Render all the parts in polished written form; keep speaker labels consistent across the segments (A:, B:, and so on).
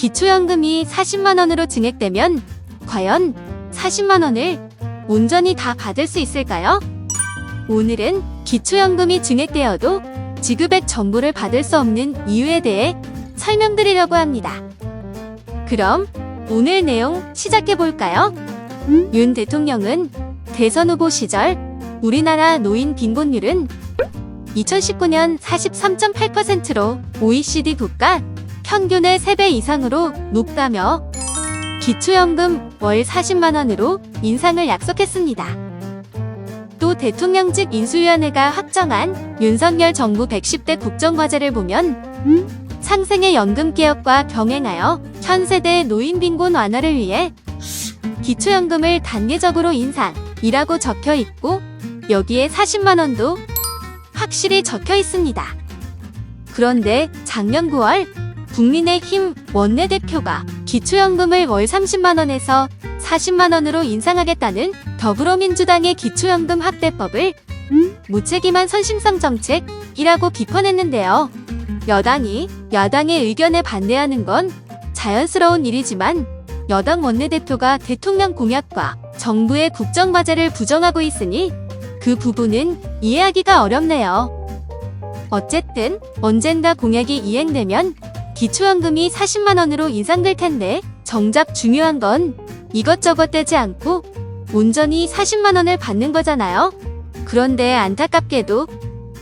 A: 기초연금이 40만원으로 증액되면 과연 40만원을 온전히 다 받을 수 있을까요? 오늘은 기초연금이 증액되어도 지급액 전부를 받을 수 없는 이유에 대해 설명드리려고 합니다. 그럼 오늘 내용 시작해볼까요? 윤 대통령은 대선 후보 시절 우리나라 노인 빈곤율은 2019년 43.8%로 OECD 국가 평균의 3배 이상으로 높다며 기초연금 월 40만원으로 인상을 약속했습니다. 또 대통령직 인수위원회가 확정한 윤석열 정부 110대 국정과제를 보면 상생의 연금개혁과 병행하여 현 세대 노인 빈곤 완화를 위해 기초연금을 단계적으로 인상이라고 적혀 있고 여기에 40만원도 확실히 적혀 있습니다. 그런데 작년 9월 국민의힘 원내대표가 기초연금을 월 30만원에서 40만원으로 인상하겠다는 더불어민주당의 기초연금 확대법을 무책임한 선심성 정책이라고 비판했는데요. 여당이 야당의 의견에 반대하는 건 자연스러운 일이지만 여당 원내대표가 대통령 공약과 정부의 국정과제를 부정하고 있으니 그 부분은 이해하기가 어렵네요. 어쨌든 언젠가 공약이 이행되면 기초연금이 40만원으로 인상될 텐데 정작 중요한 건 이것저것 떼지 않고 온전히 40만원을 받는 거잖아요. 그런데 안타깝게도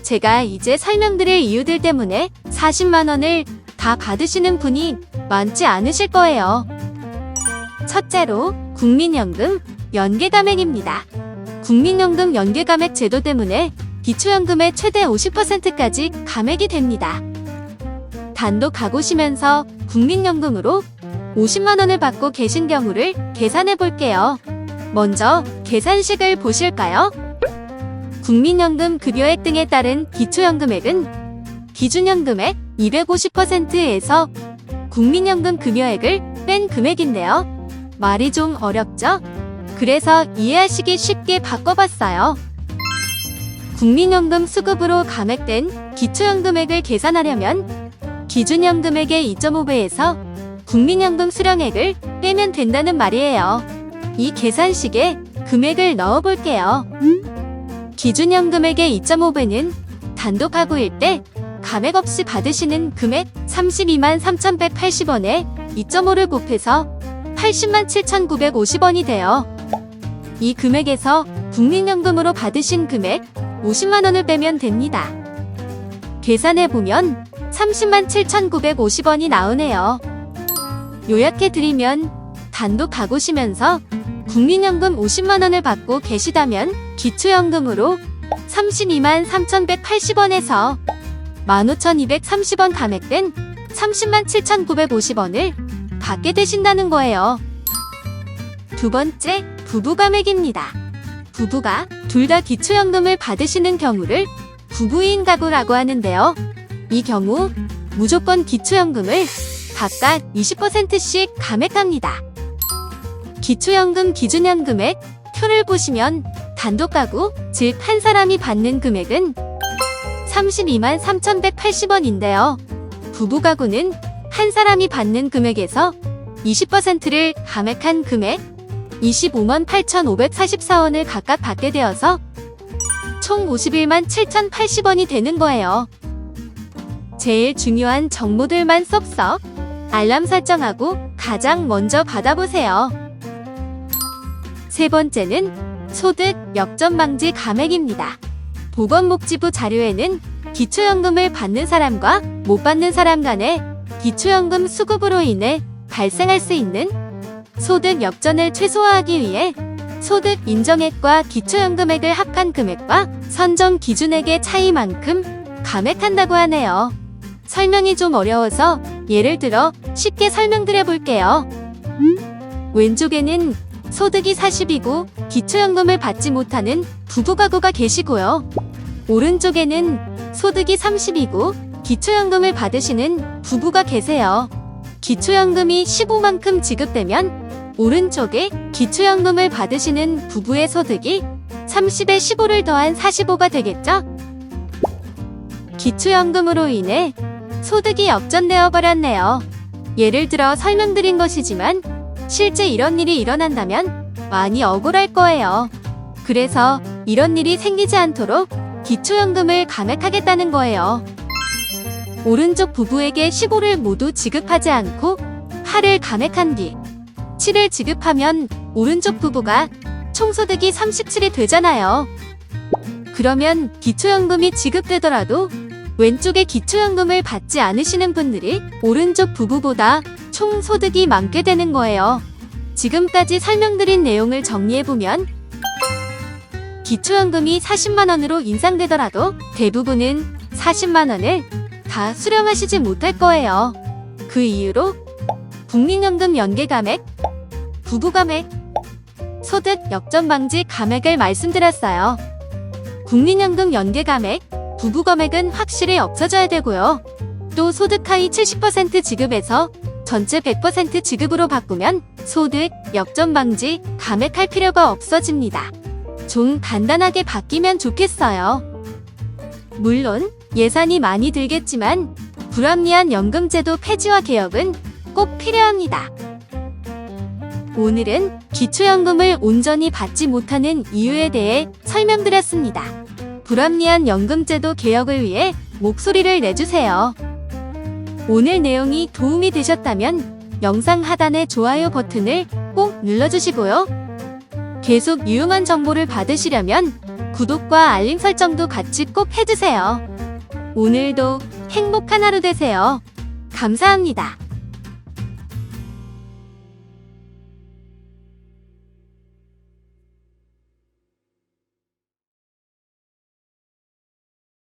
A: 제가 이제 설명드릴 이유들 때문에 40만원을 다 받으시는 분이 많지 않으실 거예요. 첫째로 국민연금 연계감액입니다. 국민연금 연계감액 제도 때문에 기초연금의 최대 50%까지 감액이 됩니다. 단독 가구시면서 국민연금으로 50만원을 받고 계신 경우를 계산해 볼게요. 먼저 계산식을 보실까요? 국민연금 급여액 등에 따른 기초연금액은 기준연금액 250%에서 국민연금 급여액을 뺀 금액인데요. 말이 좀 어렵죠? 그래서 이해하시기 쉽게 바꿔봤어요. 국민연금 수급으로 감액된 기초연금액을 계산하려면 기준연금액의 2.5배에서 국민연금 수령액을 빼면 된다는 말이에요. 이 계산식에 금액을 넣어볼게요. 기준연금액의 2.5배는 단독 가구일 때 감액 없이 받으시는 금액 32만 3,180원에 2.5를 곱해서 80만 7,950원이 돼요. 이 금액에서 국민연금으로 받으신 금액 50만원을 빼면 됩니다. 계산해보면 30만 7,950원이 나오네요. 요약해드리면 단독 가구시면서 국민연금 50만원을 받고 계시다면 기초연금으로 32만 3,180원에서 15,230원 감액된 30만 7,950원을 받게 되신다는 거예요. 두 번째, 부부감액입니다. 부부가 둘 다 기초연금을 받으시는 경우를 부부인 가구라고 하는데요. 이 경우 무조건 기초연금을 각각 20%씩 감액합니다. 기초연금 기준연금액 표를 보시면 단독 가구, 즉 한 사람이 받는 금액은 32만 3,180원인데요. 부부 가구는 한 사람이 받는 금액에서 20%를 감액한 금액 25만 8,544원을 각각 받게 되어서 총 51만 7,080원이 되는 거예요. 제일 중요한 정보들만 쏙쏙 알람 설정하고 가장 먼저 받아보세요. 세 번째는 소득 역전 방지 감액입니다. 보건복지부 자료에는 기초연금을 받는 사람과 못 받는 사람 간의 기초연금 수급으로 인해 발생할 수 있는 소득 역전을 최소화하기 위해 소득 인정액과 기초연금액을 합한 금액과 선정 기준액의 차이만큼 감액한다고 하네요. 설명이 좀 어려워서 예를 들어 쉽게 설명드려 볼게요. 왼쪽에는 소득이 40이고 기초연금을 받지 못하는 부부가구가 계시고요. 오른쪽에는 소득이 30이고 기초연금을 받으시는 부부가 계세요. 기초연금이 15만큼 지급되면 오른쪽에 기초연금을 받으시는 부부의 소득이 30에 15를 더한 45가 되겠죠? 기초연금으로 인해 소득이 역전되어 버렸네요. 예를 들어 설명드린 것이지만 실제 이런 일이 일어난다면 많이 억울할 거예요. 그래서 이런 일이 생기지 않도록 기초연금을 감액하겠다는 거예요. 오른쪽 부부에게 15를 모두 지급하지 않고 8을 감액한 뒤 7을 지급하면 오른쪽 부부가 총소득이 37이 되잖아요. 그러면 기초연금이 지급되더라도 왼쪽에 기초연금을 받지 않으시는 분들이 오른쪽 부부보다 총소득이 많게 되는 거예요. 지금까지 설명드린 내용을 정리해보면 기초연금이 40만원으로 인상되더라도 대부분은 40만원을 다 수령하시지 못할 거예요. 그 이유로 국민연금 연계감액, 부부감액, 소득 역전방지 감액을 말씀드렸어요. 국민연금 연계감액, 부부감액은 확실히 없어져야 되고요. 또 소득 하위 70% 지급에서 전체 100% 지급으로 바꾸면 소득 역전방지 감액할 필요가 없어집니다. 좀 간단하게 바뀌면 좋겠어요. 물론 예산이 많이 들겠지만 불합리한 연금제도 폐지와 개혁은 꼭 필요합니다. 오늘은 기초연금을 온전히 받지 못하는 이유에 대해 설명드렸습니다. 불합리한 연금제도 개혁을 위해 목소리를 내주세요. 오늘 내용이 도움이 되셨다면 영상 하단의 좋아요 버튼을 꼭 눌러주시고요. 계속 유용한 정보를 받으시려면 구독과 알림 설정도 같이 꼭 해주세요. 오늘도 행복한 하루 되세요. 감사합니다.